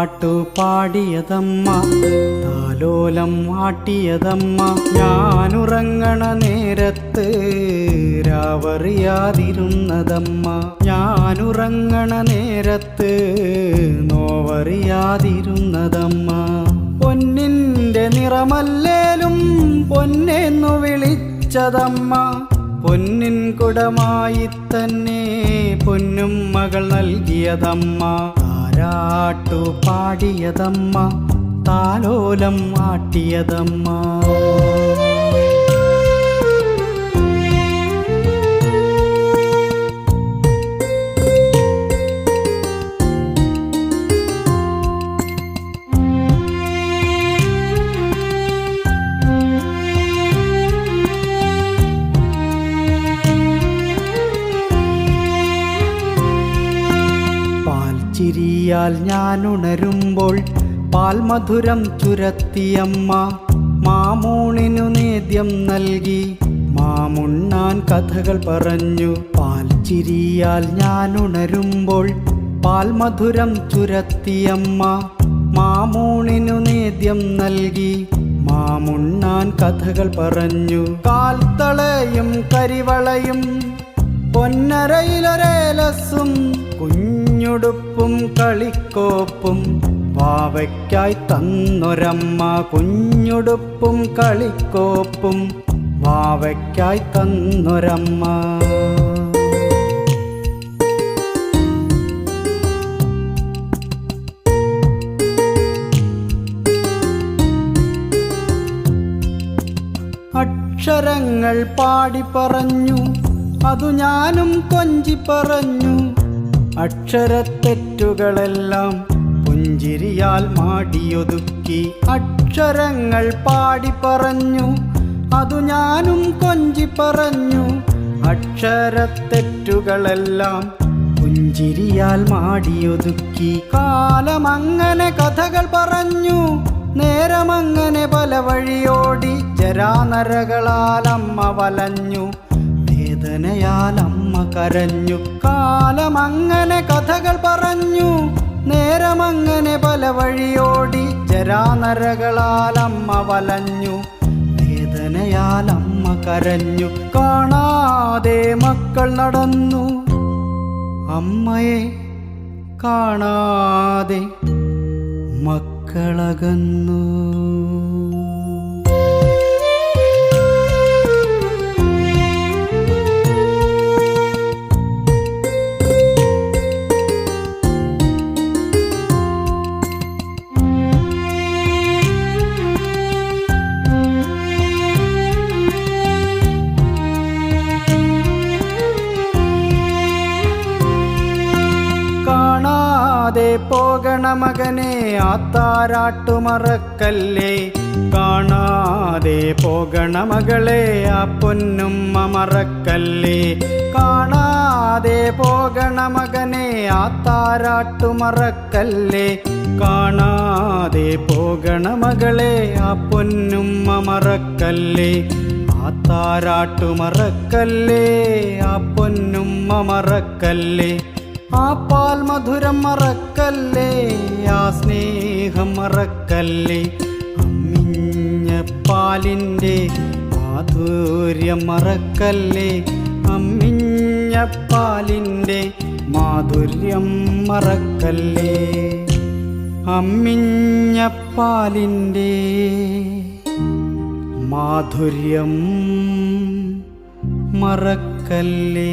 താരാട്ടു പാടിയതമ്മ, താലോലം ആട്ടിയതമ്മ. ഞാനുറങ്ങണ നേരത്ത് രാവറിയാതിരുന്നതമ്മ, ഞാനുറങ്ങണ നേരത്ത് നോവറിയാതിരുന്നതമ്മ. പൊന്നിൻ്റെ നിറമല്ലേലും പൊന്നെന്നു വിളിച്ചതമ്മ, പൊന്നിൻ കുടമായി തന്നെ പൊന്നും മകൾ നൽകിയതമ്മ. താരാട്ടു പാടിയതമ്മ, താലോലം ആട്ടിയതമ്മ. ചിരിയാൽ ഞാനുണരുമ്പോൾ പാൽമധുരം ചുരത്തിയമ്മ, മാമൂണിനു നേദ്യം നൽകി മാമുണ്ണാൻ കഥകൾ പറഞ്ഞു. പാൽച്ചിരിയാൽ ഞാനുണരുമ്പോൾ പാൽമധുരം ചുരത്തിയമ്മ, മാമൂണിനു നേദ്യം നൽകി മാമുണ്ണാൻ കഥകൾ പറഞ്ഞു. കാൽത്തളയും കരിവളയും പൊന്നരയിലൊരേലസും കുഞ്ഞുടുപ്പും കളിക്കോപ്പും വാവയ്ക്കായി തന്നൊരമ്മ, കുഞ്ഞുടുപ്പും കളിക്കോപ്പും വാവയ്ക്കായി തന്നൊരമ്മ. അക്ഷരങ്ങൾ പാടി പറഞ്ഞു, അതു ഞാനും കൊഞ്ചി പറഞ്ഞു. അക്ഷരത്തെറ്റുകളെല്ലാം പുഞ്ചിരിയാൽ മാടിയൊതുക്കി. അക്ഷരങ്ങൾ പാടി പറഞ്ഞു, അതു ഞാനും കൊഞ്ചി പറഞ്ഞു. അക്ഷരത്തെറ്റുകളെല്ലാം പുഞ്ചിരിയാൽ മാടിയൊതുക്കി. കാലമങ്ങനെ കഥകൾ പറഞ്ഞു, നേരമങ്ങനെ പല വഴിയോടി. ജരാനരകളാൽ അമ്മ വലഞ്ഞു, വേദനയാൽ അമ്മ കരഞ്ഞു. കാലമങ്ങനെ കഥകൾ പറഞ്ഞു, നേരമങ്ങനെ പല വഴിയോടി. ജരാനരകളാൽ അമ്മ വലഞ്ഞു, വേദനയാൽ അമ്മ കരഞ്ഞു. കാണാതെ മക്കൾ നടന്നു, അമ്മയെ കാണാതെ മക്കളകന്നു. കാണാതെ പോകണ മകനെ ആ താരാട്ടു മറക്കല്ലേ, കാണാതെ പോകണ മകളെ ആ പൊന്നുമ്മ മറക്കല്ലേ. കാണാതെ പോകണ മകനെ ആ താരാട്ടു മറക്കല്ലേ, കാണാതെ പോകണ മകളെ ആ പൊന്നുമ്മ മറക്കല്ലേ. ആ താരാട്ടു മറക്കല്ലേ, ആ പൊന്നുമ്മ മറക്കല്ലേ. ആ പാൽ മധുരം മറക്കല്ലേ, ആ സ്നേഹം മറക്കല്ലേ. അമ്മിഞ്ഞ പാലിൻ്റെ മാധുര്യം മറക്കല്ലേ, അമ്മിഞ്ഞ പാലിൻ്റെ മാധുര്യം മറക്കല്ലേ. അമ്മിഞ്ഞ പാലിൻ്റെ മാധുര്യം മറക്കല്ലേ.